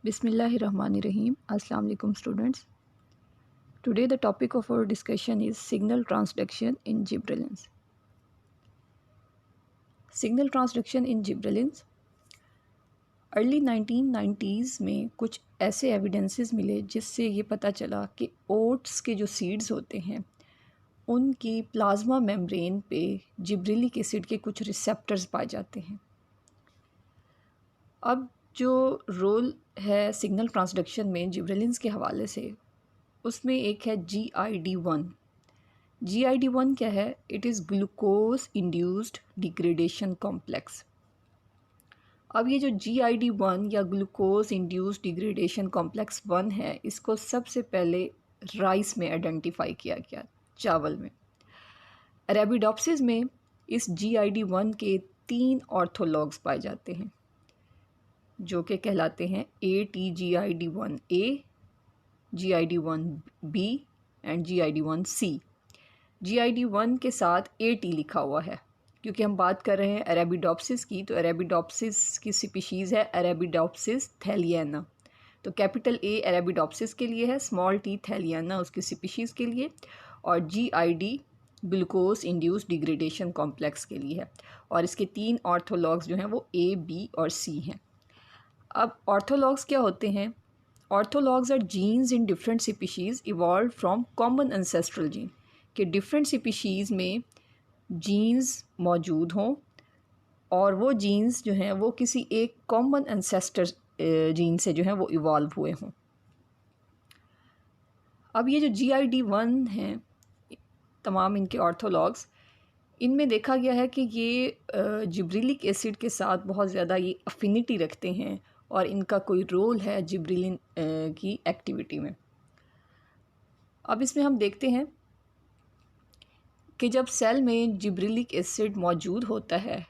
Bismillahirrahmanirrahim. Assalamu alaikum students. Today the topic of our discussion is signal transduction in gibberellins. Signal transduction in gibberellins. Early 1990s में कुछ ऐसे evidences मिले जिससे ये पता चला कि ओट्स के जो सीड्स होते हैं उनकी प्लाज्मा मेम्ब्रेन पे जिब्रेलिक एसिड के कुछ रिसेप्टर्स पाए जाते हैं। अब जो रोल है सिग्नल ट्रांसडक्शन में जिब्रेलिन्स के हवाले से, उसमें एक है GID1। GID1 क्या है? It is glucose induced degradation complex. अब ये जो GID1 या ग्लूकोज इंड्यूस्ड डिग्रेडेशन कॉम्प्लेक्स 1 है, इसको सबसे पहले राइस में आइडेंटिफाई किया गया, चावल में। अरेबिडोप्सिस में इस GID1 के 3 ऑर्थोलॉग्स पाए जाते हैं जो कि कहलाते हैं ATGID1A, GID1B and GID1C। GID1 के साथ AT लिखा हुआ है क्योंकि हम बात कर रहे हैं अरेबिडोप्सिस की, तो अरेबिडोप्सिस की स्पीशीज़ है अरेबिडोप्सिस थैलियाना। तो कैपिटल A अरेबिडोप्सिस के लिए है, स्मॉल t थैलियाना उसकी स्पीशीज़ के लिए, और GID glucose induced degradation complex के लिए है। और इसके 3 ऑर्थोलॉग्स जो हैं वो A, B और C हैं। अब ऑर्थोलॉग्स क्या होते हैं? Orthologs are genes in different species evolve from common ancestral gene, कि डिफरेंट स्पीशीज़ में जीन्स मौजूद हों और वो जीन्स जो हैं वो किसी एक कॉमन एंसेस्टर जीन से जो हैं वो इवॉल्व हुए हों। अब ये जो GID1 हैं, तमाम इनके ऑर्थोलॉग्स, इनमें देखा गया है कि ये जिब्रेलिक एसिड के साथ बहुत ज़्यादा ये अफिनिटी रखते हैं और इनका कोई रोल है जिब्रेलिन की एक्टिविटी में। अब इसमें हम देखते हैं कि जब सेल में जिब्रेलिक एसिड मौजूद होता है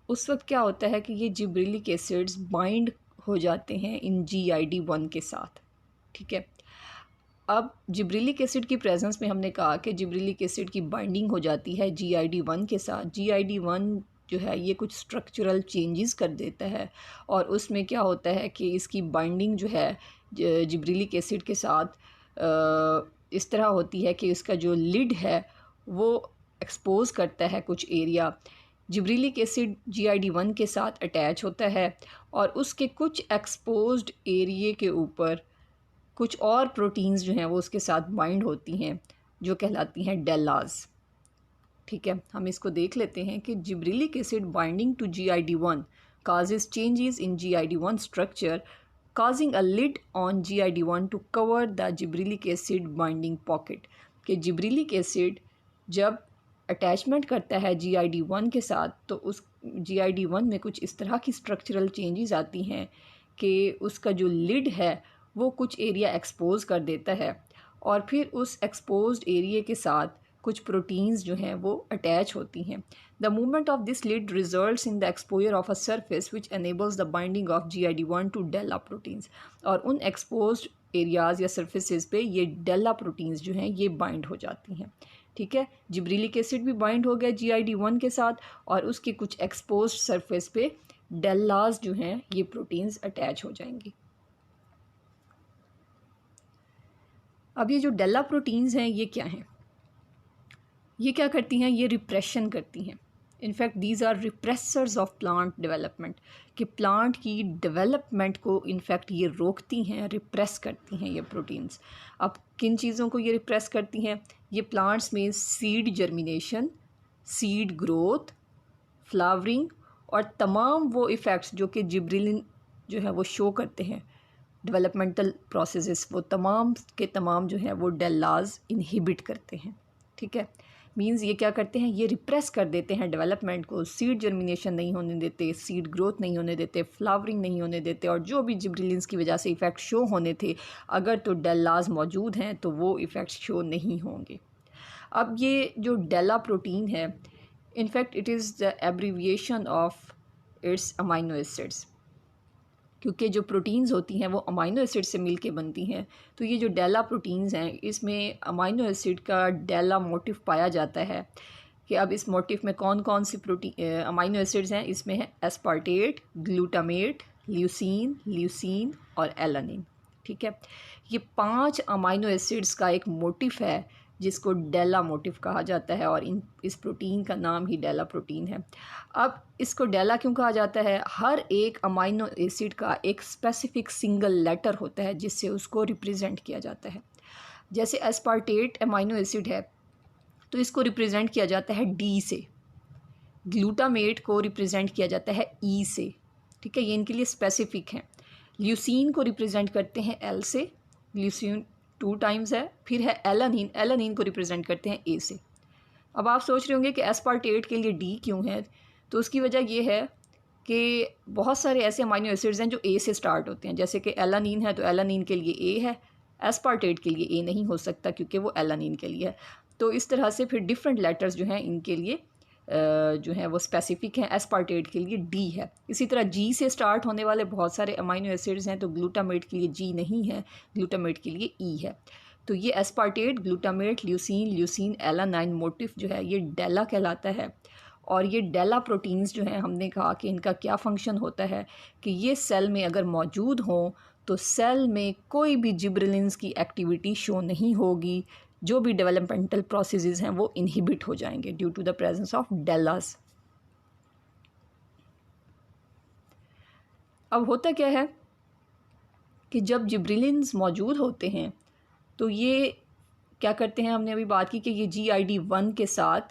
उस वक्त क्या होता है कि ये जिब्रेलिक एसिड्स बाइंड हो जाते हैं इन GID1 के साथ। ठीक है, अब जिब्रेलिक एसिड की प्रेजेंस में हमने कहा कि जिब्रेलिक एसिड की बाइंडिंग हो जाती है GID1 के साथ। GID1 जो है ये कुछ स्ट्रक्चरल चेंजेस कर देता है और उसमें क्या होता है कि इसकी बाइंडिंग जो है जिब्रेलिक एसिड के साथ इस तरह होती है कि इसका जो लिड है वो एक्सपोज करता है कुछ एरिया। जिब्रेलिक एसिड GID1 के साथ अटैच होता है और उसके कुछ एक्सपोज्ड एरिए के ऊपर कुछ और प्रोटीन्स जो हैं वो उसके साथ बाइंड होती हैं जो कहलाती हैं डेलाज। ठीक है, हम इसको देख लेते हैं कि gibberellic acid binding to GID1 causes changes in GID1 structure, causing a lid on GID1 to cover the gibberellic acid binding pocket. कि जिब्रेलिक एसिड जब अटैचमेंट करता है GID1 के साथ तो उस GID1 में कुछ इस तरह की स्ट्रक्चरल चेंजेस आती हैं कि उसका जो लिड है वो कुछ एरिया एक्सपोज कर देता है और फिर उस एक्सपोज्ड एरिया के साथ कुछ प्रोटीन्स जो हैं वो अटैच होती हैं। The movement of this lid results in the exposure of a surface which enables the binding of GID1 to DELLA proteins. और उन एक्सपोज्ड एरियाज़ या सरफेसेस पे ये डेला प्रोटीन्स जो हैं ये बाइंड हो जाती हैं। ठीक है, जिब्रेलिक एसिड भी बाइंड हो गया GID1 के साथ और उसके कुछ एक्सपोज्ड सरफेस पे डेलाज जो हैं ये प्रोटीन्स अटैच हो जाएंगी। अब ये जो डेला प्रोटीन्स हैं ये क्या हैं? ये क्या करती हैं? ये रिप्रेशन करती हैं। In fact these are repressors of plant development, कि प्लांट की डेवलपमेंट को इनफैक्ट ये रोकती हैं, रिप्रेस करती हैं ये प्रोटीन्स। अब किन चीज़ों को ये रिप्रेस करती हैं? ये प्लांट्स में seed germination, seed growth, flowering और तमाम वो इफ़ेक्ट्स जो कि जिब्रेलिन जो है वो शो करते हैं, डेवलपमेंटल प्रोसेसेस, वो तमाम के तमाम जो है वो डेलाज इनहिबिट करते हैं। ठीक है, मींस ये क्या करते हैं? ये रिप्रेस कर देते हैं डेवलपमेंट को, सीड जर्मिनेशन नहीं होने देते, सीड ग्रोथ नहीं होने देते, फ्लावरिंग नहीं होने देते, और जो भी जिब्रेलिन्स की वजह से इफ़ेक्ट शो होने थे अगर तो डेलाज मौजूद हैं तो वो इफ़ेक्ट्स शो नहीं होंगे। अब ये जो डेला प्रोटीन है in fact it is the abbreviation of its amino acids, क्योंकि जो प्रोटीन्स होती हैं वो अमाइनो एसिड से मिलके बनती हैं। तो ये जो डेला प्रोटीन्स हैं इसमें अमाइनो एसिड का डेला मोटिव पाया जाता है कि अब इस मोटिफ में कौन कौन सी अमाइनो एसिड्स हैं। इसमें है एस्पार्टेट, ग्लूटामेट, ल्यूसीन और एलानिन। ठीक है, ये 5 अमाइनो एसिड्स का एक मोटिफ है जिसको डेला मोटिफ कहा जाता है और इस प्रोटीन का नाम ही डेला प्रोटीन है। अब इसको डेला क्यों कहा जाता है? हर एक अमाइनो एसिड का एक स्पेसिफिक सिंगल लेटर होता है जिससे उसको रिप्रेजेंट किया जाता है। जैसे एस्पार्टेट अमाइनो एसिड है तो इसको रिप्रेजेंट किया जाता है डी से, ग्लूटामेट को रिप्रेजेंट किया जाता है ई से। ठीक है, ये इनके लिए स्पेसिफिक हैं। ल्यूसीन को रिप्रेजेंट करते हैं एल से, ल्यूसीन 2 टाइम्स है। फिर है एलानिन, एलानिन को रिप्रेजेंट करते हैं ए से। अब आप सोच रहे होंगे कि एस्पार्टेट के लिए डी क्यों है, तो उसकी वजह ये है कि बहुत सारे ऐसे अमाइनो एसिड्स हैं जो ए से स्टार्ट होते हैं। जैसे कि एलानिन है तो एलानिन के लिए ए है, एस्पार्टेट के लिए ए नहीं हो सकता क्योंकि वो एलानिन के लिए है। तो इस तरह से फिर डिफरेंट लेटर्स जो हैं इनके लिए जो हैं वो स्पेसिफिक हैं। एस्पार्टेट के लिए डी है। इसी तरह जी से स्टार्ट होने वाले बहुत सारे अमाइनो एसिड्स हैं, तो ग्लूटामेट के लिए जी नहीं है, ग्लूटामेट के लिए ई है। तो ये aspartate, glutamate, leucine, alanine motif जो है ये डेला कहलाता है। और ये डेला प्रोटीन्स जो हैं, हमने कहा कि इनका क्या फ़ंक्शन होता है कि ये सेल में अगर मौजूद हों तो सेल में कोई भी जिब्रेलिन्स की एक्टिविटी शो नहीं होगी, जो भी डेवलपमेंटल प्रोसेसेस हैं वो इनहिबिट हो जाएंगे due to the presence of DELLAs. अब होता क्या है कि जब जिब्रेलिन्स मौजूद होते हैं तो ये क्या करते हैं, हमने अभी बात की कि ये GID1 के साथ,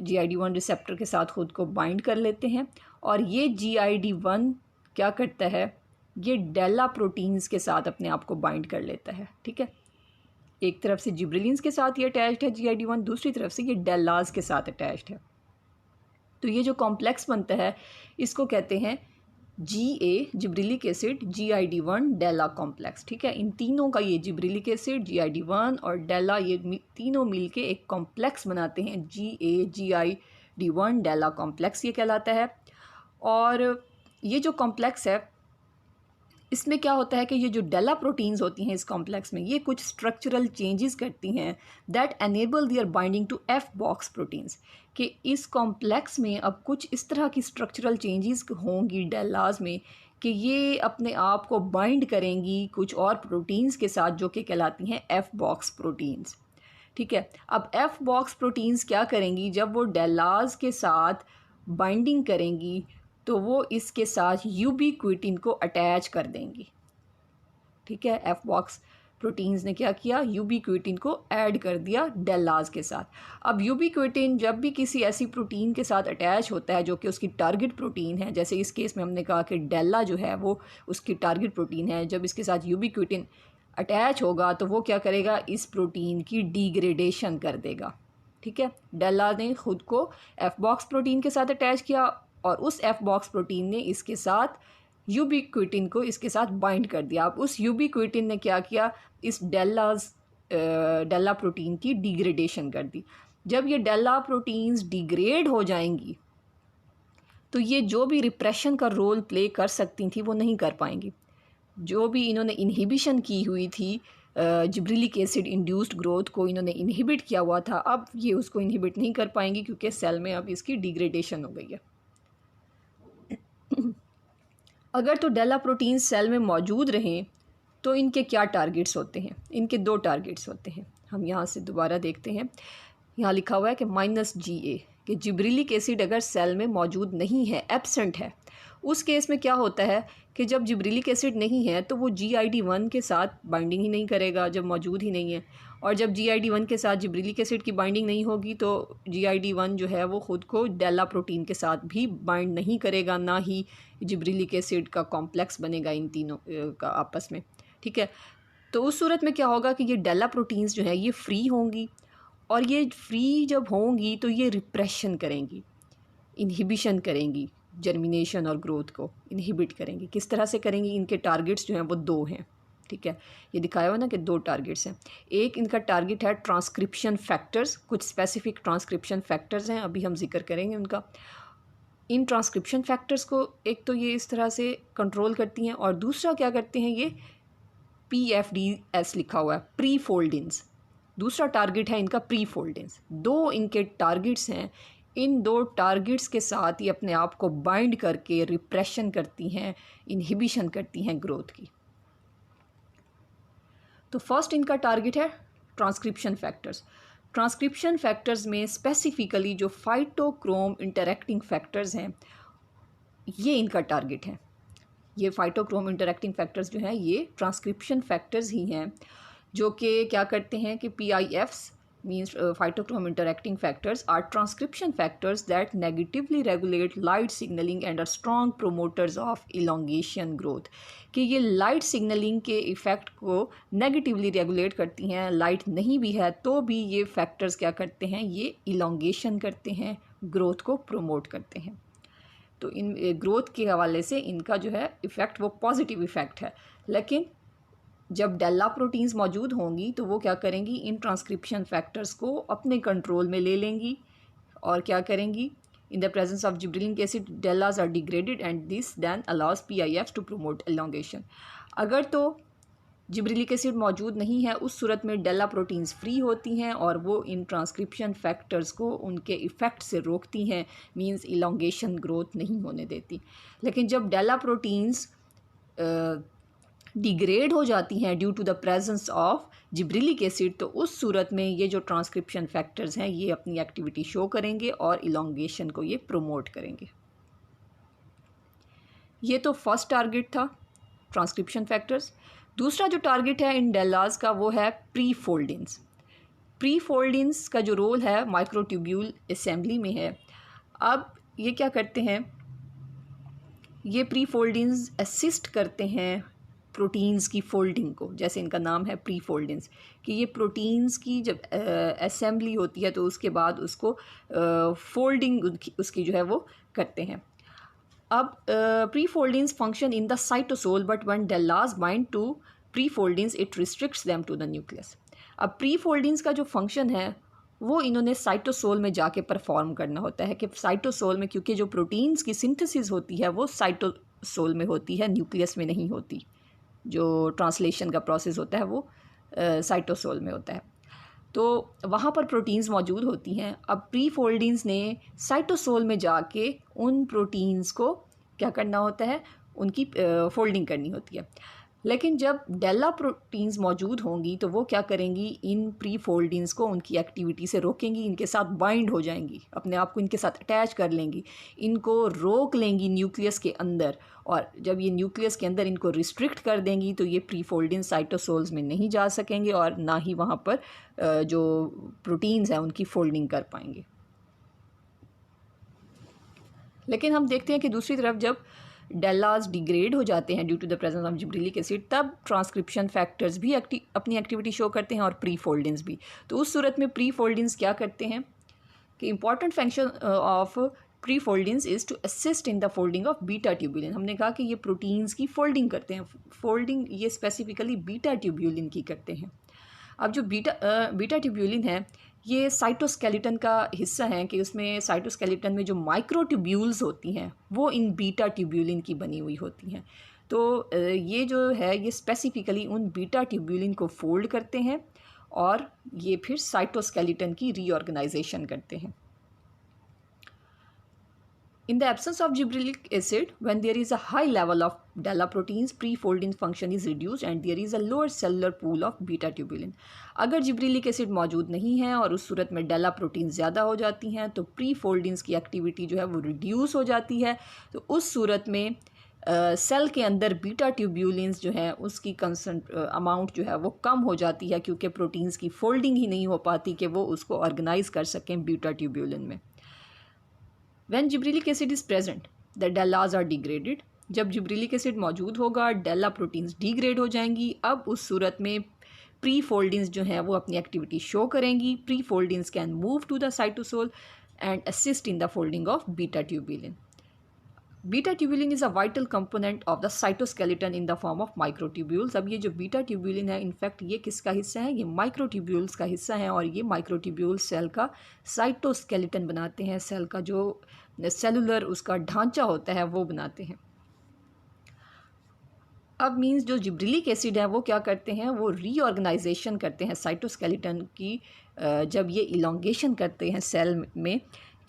GID1 रिसेप्टर के साथ ख़ुद को बाइंड कर लेते हैं। और ये GID1 क्या करता है, ये डेला प्रोटीन्स के साथ अपने आप को बाइंड कर लेता है। ठीक है, एक तरफ से जिब्रेलिन्स के साथ ये अटैच्ड है GID1, दूसरी तरफ से ये डेलाज के साथ अटैच्ड है। तो ये जो कॉम्प्लेक्स बनता है इसको कहते हैं GA, जिब्रेलिक एसिड, GID1 डेला कॉम्प्लेक्स। ठीक है, इन तीनों का ये जिब्रेलिक एसिड, GID1 और डेला, ये तीनों मिलके एक कॉम्प्लेक्स बनाते हैं GA GID1 डेला कॉम्प्लेक्स ये कहलाता है। और ये जो कॉम्प्लेक्स है इसमें क्या होता है कि ये जो डेला प्रोटीन्स होती हैं इस कॉम्प्लेक्स में, ये कुछ स्ट्रक्चरल चेंजेस करती हैं that enable their binding to F box proteins. कि इस कॉम्प्लेक्स में अब कुछ इस तरह की स्ट्रक्चरल चेंजेस होंगी डेलाज में कि ये अपने आप को बाइंड करेंगी कुछ और प्रोटीन्स के साथ जो कि कहलाती हैं F बॉक्स प्रोटीन्स। ठीक है, अब F बॉक्स प्रोटीन्स क्या करेंगी, जब वो डेलाज के साथ बाइंडिंग करेंगी तो वो इसके साथ यूबिक्विटिन को अटैच कर देंगी। ठीक है, F बॉक्स प्रोटीन्स ने क्या किया, यूबिक्विटिन को ऐड कर दिया डेलाज के साथ। अब यूबिक्विटिन जब भी किसी ऐसी प्रोटीन के साथ अटैच होता है जो कि उसकी टारगेट प्रोटीन है, जैसे इस केस में हमने कहा कि डेला जो है वो उसकी टारगेट प्रोटीन है, जब इसके साथ यूबिक्विटिन अटैच होगा तो वो क्या करेगा, इस प्रोटीन की डिग्रेडेशन कर देगा। ठीक है, डेला ने खुद को F बॉक्स प्रोटीन के साथ अटैच किया और उस F बॉक्स प्रोटीन ने इसके साथ यूबिक्विटिन को इसके साथ बाइंड कर दिया। अब उस यूबिक्विटिन ने क्या किया, इस डेला प्रोटीन की डिग्रेडेशन कर दी। जब ये डेला प्रोटीन्स डिग्रेड हो जाएंगी तो ये जो भी रिप्रेशन का रोल प्ले कर सकती थी वो नहीं कर पाएंगी। जो भी इन्होंने इनहिबिशन की हुई थी, जिब्रेलिक एसिड इंड्यूस्ड ग्रोथ को इन्होंने इनहिबिट किया हुआ था, अब ये उसको इनहिबिट नहीं कर पाएंगी क्योंकि सेल में अब इसकी डिग्रेडेशन हो गई है। अगर तो डेला प्रोटीन सेल में मौजूद रहें तो इनके क्या टारगेट्स होते हैं, इनके 2 टारगेट्स होते हैं। हम यहाँ से दोबारा देखते हैं, यहाँ लिखा हुआ है कि -GA कि जिब्रेलिक एसिड अगर सेल में मौजूद नहीं है, एब्सेंट है, उस केस में क्या होता है कि जब जिब्रेलिक एसिड नहीं है तो वो GID1 के साथ बाइंडिंग ही नहीं करेगा जब मौजूद ही नहीं है। और जब GID1 के साथ जिब्रेलिक एसिड की बाइंडिंग नहीं होगी तो GID1 जो है वो ख़ुद को डेला प्रोटीन के साथ भी बाइंड नहीं करेगा, ना ही जिब्रेलिक एसिड का कॉम्प्लेक्स बनेगा इन तीनों का आपस में। ठीक है, तो उस सूरत में क्या होगा कि ये डेला प्रोटीन्स जो है ये फ्री होंगी, और ये फ्री जब होंगी तो ये रिप्रेशन करेंगी, इनहिबिशन करेंगी, जर्मिनेशन और ग्रोथ को इनहिबिट करेंगी। किस तरह से करेंगी, इनके टारगेट्स जो हैं वो 2 हैं। ठीक है, ये दिखाया हुआ ना कि 2 टारगेट्स हैं। एक इनका टारगेट है ट्रांसक्रिप्शन फैक्टर्स, कुछ स्पेसिफिक ट्रांसक्रिप्शन फैक्टर्स हैं, अभी हम जिक्र करेंगे उनका। इन ट्रांसक्रिप्शन फैक्टर्स को एक तो ये इस तरह से कंट्रोल करती हैं, और दूसरा क्या करते हैं, ये PFDS लिखा हुआ है, प्री फोल्डिंग्स। दूसरा टारगेट है इनका प्री फोल्डिंग्स। 2 इनके टारगेट्स हैं इन दो टारगेट्स के साथ ये अपने आप को बाइंड करके रिप्रेशन करती हैं, इनहिबिशन करती हैं ग्रोथ की। तो फर्स्ट इनका टारगेट है ट्रांसक्रिप्शन फैक्टर्स। ट्रांसक्रिप्शन फैक्टर्स में स्पेसिफिकली जो फाइटोक्रोम इंटरैक्टिंग फैक्टर्स हैं ये इनका टारगेट है। ये फाइटोक्रोम इंटरैक्टिंग फैक्टर्स जो हैं ये ट्रांसक्रिप्शन फैक्टर्स ही हैं, जो कि क्या करते हैं कि PIFs means phytochrome interacting factors are transcription factors that negatively regulate light signaling and are strong promoters of elongation growth। कि ये लाइट सिग्नलिंग के इफ़ेक्ट को नेगेटिवली रेगुलेट करती हैं, लाइट नहीं भी है तो भी ये फैक्टर्स क्या करते हैं, ये इलोंगेशन करते हैं, ग्रोथ को प्रोमोट करते हैं। तो इन ग्रोथ के हवाले से इनका जो है इफ़ेक्ट वो पॉजिटिव इफ़ेक्ट है। लेकिन जब डेल्ला प्रोटीन्स मौजूद होंगी तो वो क्या करेंगी, इन ट्रांसक्रिप्शन फैक्टर्स को अपने कंट्रोल में ले लेंगी और क्या करेंगी, in the presence of gibberellic acid DELLAs are degraded and this then allows PIFs to promote elongation. अगर तो जिब्रेलिक एसिड मौजूद नहीं है उस सूरत में डेल्ला प्रोटीन्स फ्री होती हैं और वो इन ट्रांसक्रिप्शन फैक्टर्स को उनके इफ़ेक्ट से रोकती हैं, मींस इलोंगेशन ग्रोथ नहीं होने देती। लेकिन जब डेल्ला प्रोटीन्स डिग्रेड हो जाती हैं due to the presence of gibberellic acid, तो उस सूरत में ये जो ट्रांसक्रिप्शन फैक्टर्स हैं ये अपनी एक्टिविटी शो करेंगे और इलोंगेशन को ये प्रोमोट करेंगे। ये तो फर्स्ट टारगेट था ट्रांसक्रिप्शन फैक्टर्स। दूसरा जो टारगेट है इन डेल्लाज का वो है प्री फोल्डिंग्स। प्री फोल्डिंग्स का जो रोल है माइक्रोट्यूब्यूल असेंबली में है। अब ये क्या करते हैं, ये प्री फोल्डिंग्स असिस्ट करते हैं प्रोटीन्स की फोल्डिंग को, जैसे इनका नाम है प्री फोल्डिंग्स, कि ये प्रोटीन्स की जब असेंबली होती है तो उसके बाद उसको फोल्डिंग उसकी जो है वो करते हैं। अब prefoldins function in the cytosol but when DELLAs bind to prefoldins it restricts them to the nucleus. अब प्री फोल्डिंग्स का जो फंक्शन है वो इन्होंने साइटोसोल में जाके परफॉर्म करना होता है, कि साइटोसोल में क्योंकि जो प्रोटीन्स की सिंथेसिस होती है वो साइटोसोल में होती है, न्यूक्लियस में नहीं होती। जो ट्रांसलेशन का प्रोसेस होता है वो साइटोसोल में होता है, तो वहाँ पर प्रोटीन्स मौजूद होती हैं। अब प्री फोल्डिंग्स ने साइटोसोल में जाके उन प्रोटीन्स को क्या करना होता है, उनकी फोल्डिंग करनी होती है। लेकिन जब डेल्ला प्रोटीन्स मौजूद होंगी तो वो क्या करेंगी, इन प्री फोल्डिंग्स को उनकी एक्टिविटी से रोकेंगी, इनके साथ बाइंड हो जाएंगी, अपने आप को इनके साथ अटैच कर लेंगी, इनको रोक लेंगी न्यूक्लियस के अंदर। और जब ये न्यूक्लियस के अंदर इनको रिस्ट्रिक्ट कर देंगी तो ये प्री फोल्डिंग साइटोसोल्स में नहीं जा सकेंगे और ना ही वहाँ पर जो प्रोटीन्स हैं उनकी फोल्डिंग कर पाएंगे। लेकिन हम देखते हैं कि दूसरी तरफ जब डेल्लाज डिग्रेड हो जाते हैं due to the presence of gibberellic acid, तब ट्रांसक्रिप्शन फैक्टर्स भी अपनी एक्टिविटी शो करते हैं और प्री फोल्डिंग्स भी। तो उस सूरत में प्री फोल्डिंग्स क्या करते हैं कि important function of prefoldins is to assist in the folding of beta tubulin. हमने कहा कि ये प्रोटीन्स की फोल्डिंग करते हैं, फोल्डिंग ये स्पेसिफिकली बीटा ट्यूब्यूलिन की करते हैं। अब जो बीटा ट्यूब्यूलिन है ये साइटोस्केलेटन का हिस्सा है, कि उसमें साइटोस्केलेटन में जो माइक्रोट्यूब्यूल्स होती हैं वो इन बीटा ट्यूब्यूलिन की बनी हुई होती हैं। तो ये जो है ये स्पेसिफिकली उन बीटा ट्यूब्यूलिन को फोल्ड करते हैं और ये फिर साइटोस्केलेटन की रीऑर्गेनाइजेशन करते हैं। In the absence of gibberellic acid, when there is a high level of DELA proteins, pre-folding function is reduced and there is a lower cellular pool of beta tubulin. अगर gibberellic acid मौजूद नहीं है और उस सूरत में डेला protein ज़्यादा हो जाती हैं तो प्री फोल्डिंग्स की एक्टिविटी जो है वो रिड्यूस हो जाती है। तो उस सूरत में सेल के अंदर बीटा ट्यूब्यूलिन्स जो है उसकी अमाउंट जो है वो कम हो जाती है, क्योंकि प्रोटीन्स की फोल्डिंग ही नहीं हो पाती कि वो उसको ऑर्गेनाइज कर सकें बीटा ट्यूब्यूलिन में। When gibberellic acid is present the DELLAs are degraded. जब जिब्रेलिक एसिड मौजूद होगा डेल्ला प्रोटीन्स डिग्रेड हो जाएंगी। अब उस सूरत में प्री फोल्डिंग्स जो हैं वो अपनी एक्टिविटी शो करेंगी। Prefoldins can move to the cytosol and assist in the folding of beta tubulin. Beta tubulin is a vital component of the cytoskeleton in the form of microtubules. अब ये जो beta tubulin है in fact ये किसका हिस्सा है, ये microtubules का हिस्सा है और ये माइक्रोट्यूब्यूल्स सेल का साइटोस्केलेटन बनाते हैं, सेल का जो सेलुलर उसका ढांचा होता है वो बनाते हैं। अब मींस जो जिब्रेलिक एसिड है वो क्या करते हैं, वो रीऑर्गेनाइजेशन करते हैं साइटोस्केलेटन की जब ये इलोंगेशन करते हैं सेल में,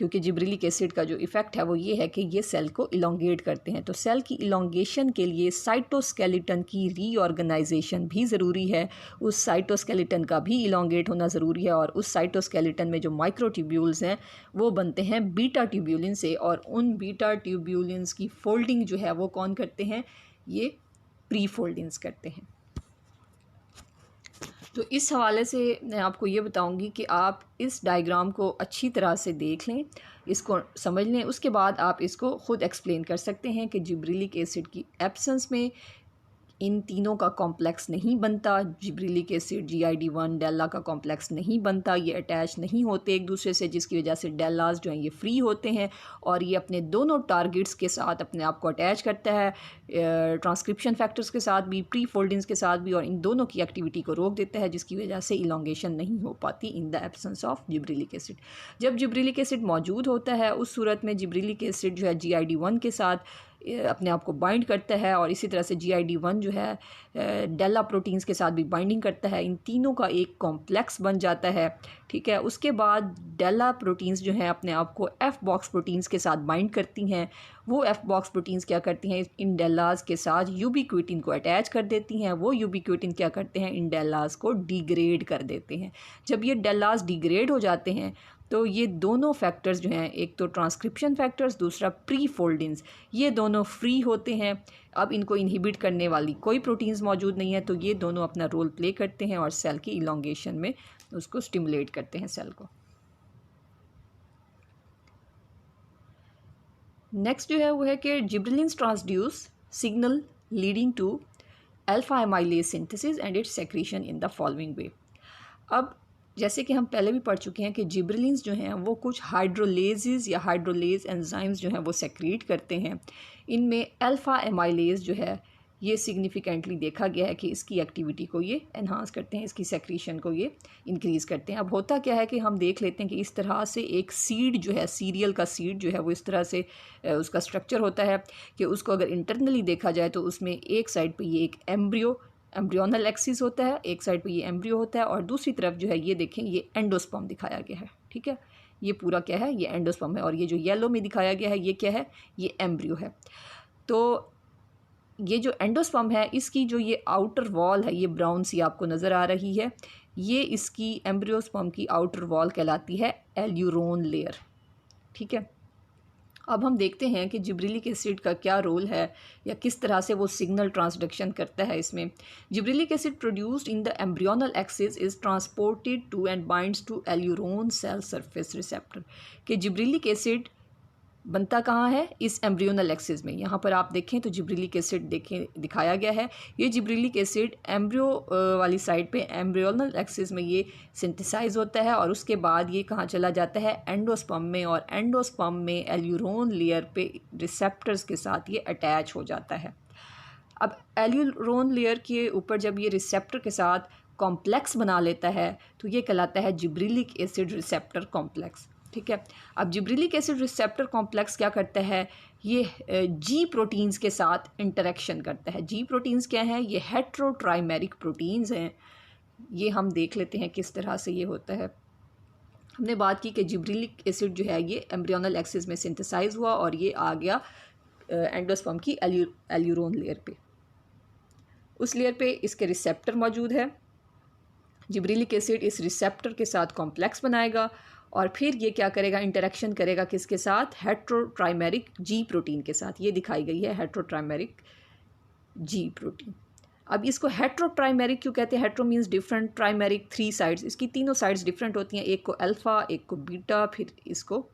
क्योंकि जिब्रिलिक एसिड का जो इफ़ेक्ट है वो ये है कि ये सेल को इलोंगेट करते हैं। तो सेल की इलोंगेशन के लिए साइटोस्केलेटन की रीऑर्गेनाइजेशन भी ज़रूरी है, उस साइटोस्केलेटन का भी इलोंगेट होना ज़रूरी है, और उस साइटोस्केलेटन में जो माइक्रोट्यूब्यूल्स हैं वो बनते हैं बीटा ट्यूब्यूलिन से, और उन बीटा ट्यूब्यूलिन्स की फोल्डिंग जो है वो कौन करते हैं, ये प्री फोल्डिंग्स करते हैं। तो इस हवाले से मैं आपको ये बताऊंगी कि आप इस डायग्राम को अच्छी तरह से देख लें, इसको समझ लें, उसके बाद आप इसको ख़ुद एक्सप्लेन कर सकते हैं कि जिब्रिलिक एसिड की एब्सेंस में इन तीनों का कॉम्प्लेक्स नहीं बनता। जिब्रिलिक एसिड GID1 डेल्ला का कॉम्प्लेक्स नहीं बनता, ये अटैच नहीं होते एक दूसरे से, जिसकी वजह से डेल्लास जो हैं ये फ्री होते हैं और ये अपने दोनों टारगेट्स के साथ अपने आप को अटैच करता है, ट्रांसक्रिप्शन फैक्टर्स के साथ भी, प्री फोल्डिंग्स के साथ भी, और इन दोनों की एक्टिविटी को रोक देता है, जिसकी वजह से इलोंगेशन नहीं हो पाती in the absence of gibberellic acid. जब जिब्रिलिक एसिड मौजूद होता है उस सूरत में जिब्रिलिक एसिड जो है GID1 के साथ अपने आप को बाइंड करता है, और इसी तरह से GID1 जो है डेल्ला प्रोटीन्स के साथ भी बाइंडिंग करता है, इन तीनों का एक कॉम्प्लेक्स बन जाता है। ठीक है, उसके बाद डेल्ला प्रोटीन्स जो हैं अपने आप को F बॉक्स प्रोटीन्स के साथ बाइंड करती हैं। वो F बॉक्स प्रोटीन्स क्या करती हैं, इन डेल्लास के साथ यूबिक्विटिन को अटैच कर देती हैं। वो यूबिक्विटिन क्या करते हैं, इन डेल्लास को डिग्रेड कर देते हैं। जब ये डेल्लास डिग्रेड हो जाते हैं तो ये दोनों फैक्टर्स जो हैं, एक तो ट्रांसक्रिप्शन फैक्टर्स, दूसरा प्री फोल्डिंग्स, ये दोनों फ्री होते हैं। अब इनको इनहिबिट करने वाली कोई प्रोटीन्स मौजूद नहीं है, तो ये दोनों अपना रोल प्ले करते हैं और सेल की इलोंगेशन में उसको स्टिमुलेट करते हैं सेल को। नेक्स्ट जो है वो है कि gibberellins transduce signal leading to alpha amylase synthesis and its secretion in the following way. अब जैसे कि हम पहले भी पढ़ चुके हैं कि जिब्रेलिन्स जो हैं वो कुछ हाइड्रोलेजेस या हाइड्रोलेज एंजाइम्स जो हैं वो सेक्रीट करते हैं। इनमें अल्फ़ा एमाइलेज जो है ये सिग्निफिकेंटली देखा गया है कि इसकी एक्टिविटी को ये एनहांस करते हैं, इसकी सेक्रीशन को ये इंक्रीज़ करते हैं। अब होता क्या है कि हम देख लेते हैं कि इस तरह से एक सीड जो है, सीरियल का सीड जो है वो इस तरह से उसका स्ट्रक्चर होता है कि उसको अगर इंटरनली देखा जाए तो उसमें एक साइड पे ये एक एम्ब्रियोनल एक्सिस होता है, एक साइड पे ये एम्ब्रियो होता है, और दूसरी तरफ जो है ये देखें ये एंडोस्पर्म दिखाया गया है। ठीक है, ये पूरा क्या है, ये एंडोस्पर्म है, और ये जो येलो में दिखाया गया है ये क्या है, ये एम्ब्रियो है। तो ये जो एंडोस्पर्म है इसकी जो ये आउटर वॉल है, ये ब्राउन सी आपको नज़र आ रही है, ये इसकी एम्ब्रियोस्पर्म की आउटर वॉल कहलाती है एल्यूरोन लेयर। ठीक है, अब हम देखते हैं कि जिब्रेलिक एसिड का क्या रोल है या किस तरह से वो सिग्नल ट्रांसडक्शन करता है। इसमें gibberellic acid produced in the embryonal axis is transported to and binds to aleurone cell surface receptor. कि जिब्रेलिक एसिड बनता कहाँ है, इस एम्ब्रियोनल एक्सिस में। यहाँ पर आप देखें तो जिब्रेलिक एसिड देखें दिखाया गया है, ये जिब्रेलिक एसिड एम्ब्रियो वाली साइड पे एम्ब्रियोनल एक्सिस में ये सिंथेसाइज होता है, और उसके बाद ये कहाँ चला जाता है, एंडोस्पर्म में, और एंडोस्पर्म में एल्यूरोन लेयर पे रिसेप्टर्स के साथ ये अटैच हो जाता है। अब एल्यूरोन लेयर के ऊपर जब ये रिसेप्टर के साथ कॉम्प्लेक्स बना लेता है तो ये कहलाता है जिब्रेलिक एसिड रिसेप्टर कॉम्प्लेक्स। ठीक है, अब जिब्रेलिक एसिड रिसेप्टर कॉम्प्लेक्स क्या करता है, ये जी प्रोटीन्स के साथ इंटरेक्शन करता है। जी प्रोटीन्स क्या हैं, ये हेट्रोट्राइमेरिक प्रोटीन्स हैं। ये हम देख लेते हैं किस तरह से ये होता है। हमने बात की कि जिब्रेलिक एसिड जो है ये एम्ब्रियोनल एक्सिस में सिंथेसाइज हुआ और ये आ गया एंडोस्पर्म की एल्यूरोन लेयर पे। उस लेयर पे इसके रिसेप्टर मौजूद है। जिब्रेलिक एसिड इस रिसेप्टर के साथ कॉम्प्लेक्स बनाएगा और फिर ये क्या करेगा, इंटरेक्शन करेगा किसके साथ, हेट्रोट्राइमेरिक जी प्रोटीन के साथ। ये दिखाई गई है हेट्रोट्राइमेरिक जी प्रोटीन। अब इसको हेट्रोट्राइमेरिक क्यों कहते हैं, hetero means different, trimeric 3 sides, इसकी तीनों साइड्स डिफरेंट होती हैं, एक को अल्फ़ा, एक को बीटा, फिर इसको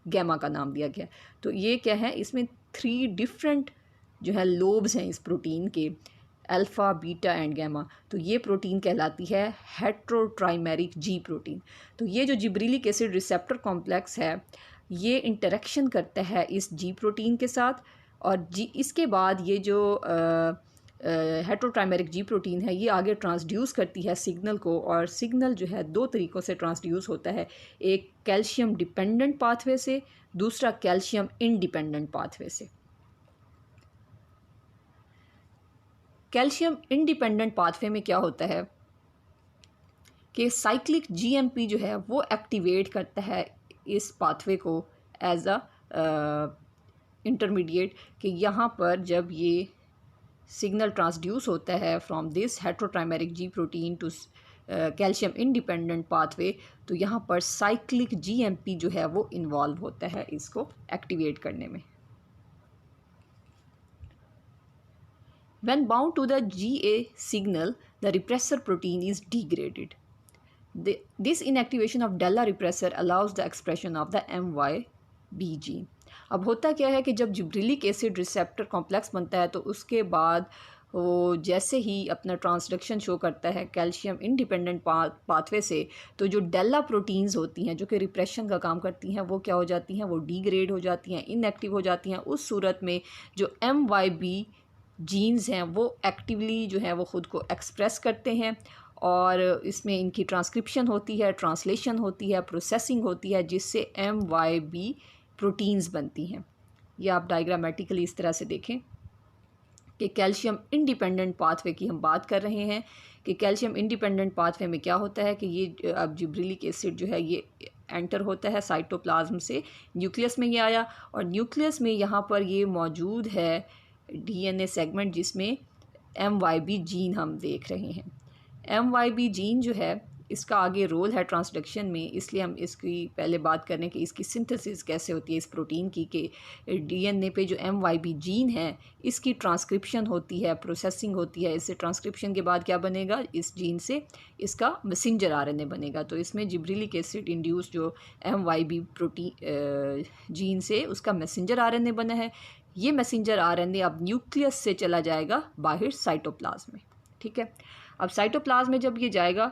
गैमा का नाम दिया गया। तो ये क्या है, इसमें 3 डिफरेंट जो है लोब्स हैं इस प्रोटीन के, अल्फ़ा, बीटा एंड गैमा। तो ये प्रोटीन कहलाती है हेट्रोट्राइमेरिक जी प्रोटीन। तो ये जो जिब्रेलिक एसिड रिसेप्टर कॉम्प्लेक्स है ये इंटरेक्शन करता है इस जी प्रोटीन के साथ, और जी इसके बाद ये जो हेट्रोट्राइमेरिक जी प्रोटीन है ये आगे ट्रांसड्यूस करती है सिग्नल को, और सिग्नल जो है 2 तरीक़ों से ट्रांसड्यूस होता है, एक कैल्शियम डिपेंडेंट पाथवे से, दूसरा कैल्शियम इंडिपेंडेंट पाथवे से। कैल्शियम इंडिपेंडेंट पाथवे में क्या होता है कि साइक्लिक जीएमपी जो है वो एक्टिवेट करता है इस पाथवे को, एज अ इंटरमीडिएट, कि यहाँ पर जब ये सिग्नल ट्रांसड्यूस होता है from this heterotrimeric G protein to calcium independent pathway, तो यहाँ पर साइक्लिक जीएमपी जो है वो इन्वॉल्व होता है इसको एक्टिवेट करने में। When bound to the GA signal, the repressor protein is degraded. This inactivation of DELA repressor allows the expression of the MYB gene. अब होता क्या है कि जब जिब्रिलिक एसिड रिसेप्टर कॉम्प्लेक्स बनता है तो उसके बाद वो जैसे ही अपना ट्रांसडक्शन शो करता है कैल्शियम इंडिपेंडेंट पाथवे से, तो जो डेला प्रोटीन्स होती हैं जो कि रिप्रेशन का काम करती हैं वो क्या हो जाती हैं, वो डीग्रेड हो जाती हैं, इनएक्टिव हो जाती हैं। उस सूरत में जो MYB जीन्स हैं वो एक्टिवली जो है वो ख़ुद को एक्सप्रेस करते हैं और इसमें इनकी ट्रांसक्रिप्शन होती है, ट्रांसलेशन होती है, प्रोसेसिंग होती है, जिससे MYB प्रोटीन्स बनती हैं। ये आप डायग्रामेटिकली इस तरह से देखें कि कैल्शियम इंडिपेंडेंट पाथवे की हम बात कर रहे हैं कि कैल्शियम इंडिपेंडेंट पाथवे में क्या होता है कि ये अब जिब्रिलिक एसिड जो है ये एंटर होता है साइटोप्लाज्म से, न्यूक्लियस में ये आया और न्यूक्लियस में यहाँ पर ये मौजूद है DNA सेगमेंट जिसमें MYB जीन हम देख रहे हैं। MYB जीन जो है इसका आगे रोल है ट्रांसडक्शन में, इसलिए हम इसकी पहले बात करें कि इसकी सिंथेसिस कैसे होती है इस प्रोटीन की, कि DNA पे जो MYB जीन है इसकी ट्रांसक्रिप्शन होती है, प्रोसेसिंग होती है। इससे ट्रांसक्रिप्शन के बाद क्या बनेगा, इस जीन से इसका मैसेंजर RNA बनेगा। तो इसमें जिब्रिलिक एसिड इंड्यूस जो MYB प्रोटीन जीन से उसका मैसेंजर RNA बना है। ये मैसेंजर RNA अब न्यूक्लियस से चला जाएगा बाहर साइटोप्लाज्म में। ठीक है, अब साइटोप्लाज्म में जब ये जाएगा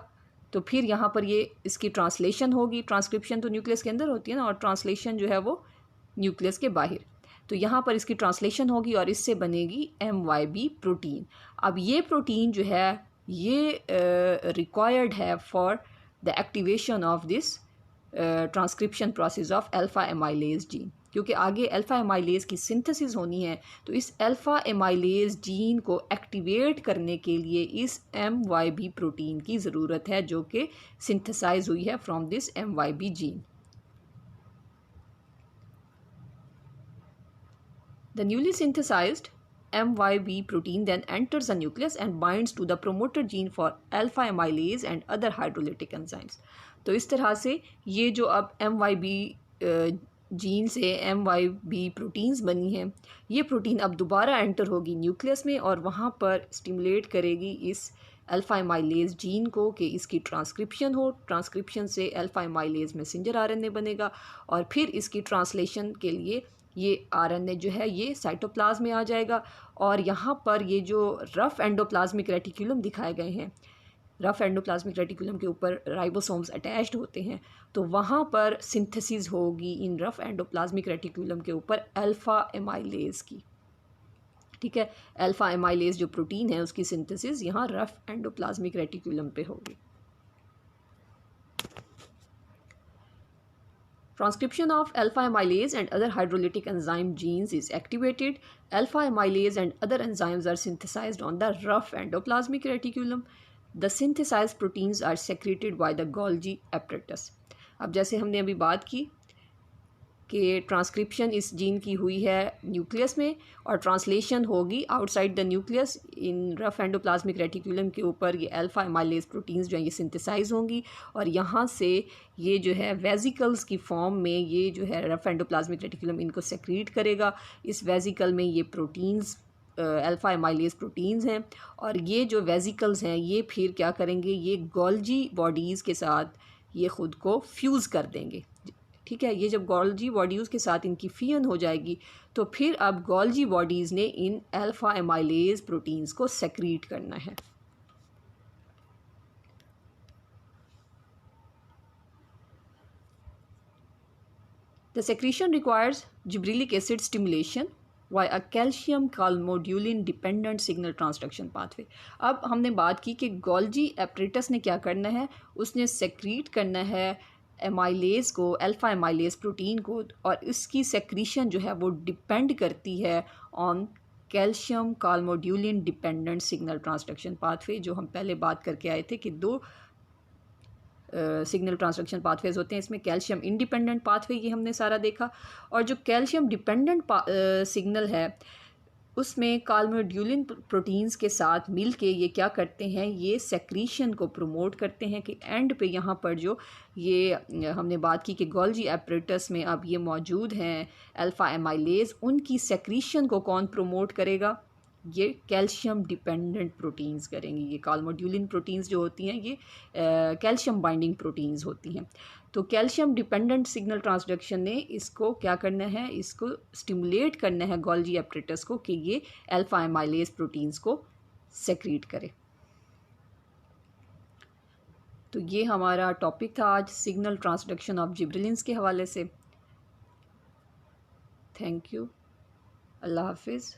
तो फिर यहाँ पर ये इसकी ट्रांसलेशन होगी। ट्रांसक्रिप्शन तो न्यूक्लियस के अंदर होती है ना, और ट्रांसलेशन जो है वो न्यूक्लियस के बाहर। तो यहाँ पर इसकी ट्रांसलेशन होगी और इससे बनेगी MYB प्रोटीन। अब ये प्रोटीन जो है ये रिक्वायर्ड है for the activation of this transcription process of alpha amylase gene, क्योंकि आगे अल्फ़ा एमाइलेज की सिंथेसिस होनी है। तो इस अल्फ़ा एमाइलेज जीन को एक्टिवेट करने के लिए इस MYB प्रोटीन की ज़रूरत है जो कि सिंथेसाइज हुई है from this MYB gene. The newly synthesized MYB protein then enters the nucleus and binds to the promoter gene for alpha amylase and other hydrolytic enzymes. तो इस तरह से ये जो अब MYB जीन से MYB प्रोटीन्स बनी हैं, ये प्रोटीन अब दोबारा एंटर होगी न्यूक्लियस में और वहाँ पर स्टिमुलेट करेगी इस अल्फ़ा एमाइलेज जीन को कि इसकी ट्रांसक्रिप्शन हो। ट्रांसक्रिप्शन से अल्फ़ा एमाइलेज मैसेंजर RNA बनेगा और फिर इसकी ट्रांसलेशन के लिए ये RNA जो है ये साइटोप्लाज्म में आ जाएगा। और यहाँ पर ये जो रफ़ एंडोप्लाज्मिक रेटिकुलम दिखाए गए हैं, रफ़ एंडोप्लाज्मिक रेटिकुलम के ऊपर राइबोसोम्स अटैच्ड होते हैं, तो वहाँ पर सिंथेसिस होगी इन रफ़ एंडोप्लाज्मिक रेटिकुलम के ऊपर अल्फ़ा एमाइलेज की। ठीक है, अल्फ़ा एमाइलेज जो प्रोटीन है उसकी सिंथेसिस यहाँ रफ़ एंडोप्लाज्मिक रेटिकुलम पे होगी। Transcription of alpha amylase and other hydrolytic enzyme genes is activated. Alpha amylase and other enzymes are synthesized on the rough endoplasmic reticulum. The synthesized proteins are secreted by the Golgi apparatus. अब जैसे हमने अभी बात की कि transcription इस gene की हुई है न्यूक्लियस में और ट्रांसलेशन होगी outside the nucleus in rough endoplasmic reticulum के ऊपर ये अल्फ़ा एमाइलेज प्रोटीन्स जो हैं ये सिंथेसाइज होंगी और यहाँ से ये जो है वेजिकल्स की फॉर्म में ये जो है रफ एंडोप्लाज्मिक रेटिकुलम इनको सेक्रीट करेगा। इस वेजिकल में ये प्रोटीन्स अल्फ़ा एमाइलेज प्रोटीन्स हैं और ये जो वेजिकल्स हैं ये फिर क्या करेंगे, ये गोल्जी बॉडीज़ के साथ ये ख़ुद को फ्यूज़ कर देंगे। ठीक है, ये जब गोल्जी बॉडीज़ के साथ इनकी फियन हो जाएगी तो फिर अब गोल्जी बॉडीज़ ने इन अल्फ़ा एमाइलेज प्रोटीन्स को सेक्रीट करना है। The secretion requires gibberellic acid stimulation via a calcium calmodulin dependent signal transduction pathway। अब हमने बात की कि गोल्जी एपरेटस ने क्या करना है, उसने सेक्रीट करना है एमाइलेज को, अल्फ़ा एमाइलेज प्रोटीन को, और इसकी सेक्रीशन जो है वो डिपेंड करती है on calcium calmodulin dependent signal transduction pathway. जो हम पहले बात करके आए थे कि दो सिग्नल ट्रांसडक्शन पाथवेज होते हैं। इसमें कैल्शियम इंडिपेंडेंट पाथवे ये हमने सारा देखा, और जो कैल्शियम डिपेंडेंट सिग्नल है उसमें कार्बोमोड्यूलिन प्रोटीन्स के साथ मिल के ये क्या करते हैं, ये सेक्रीशन को प्रमोट करते हैं कि एंड पे यहाँ पर जो ये हमने बात की कि गोल्जी एपरेटस में अब ये मौजूद हैं अल्फ़ा एमाइलेज, उनकी सेक्रीशन को कौन प्रमोट करेगा, ये कैल्शियम डिपेंडेंट प्रोटीन्स करेंगी। ये कार्बोमोड्यूलिन प्रोटीन्स जो होती हैं ये कैल्शियम बाइंडिंग प्रोटीन्स होती हैं। तो कैल्शियम डिपेंडेंट सिग्नल ट्रांसडक्शन ने इसको क्या करना है, इसको स्टिमुलेट करना है गोल्जी एपरेटस को कि ये अल्फ़ा एमाइलेज प्रोटीन्स को सेक्रीट करे। तो ये हमारा टॉपिक था आज सिग्नल ट्रांसडक्शन ऑफ जिब्रेलिन्स के हवाले से। Thank you. अल्लाह हाफिज़।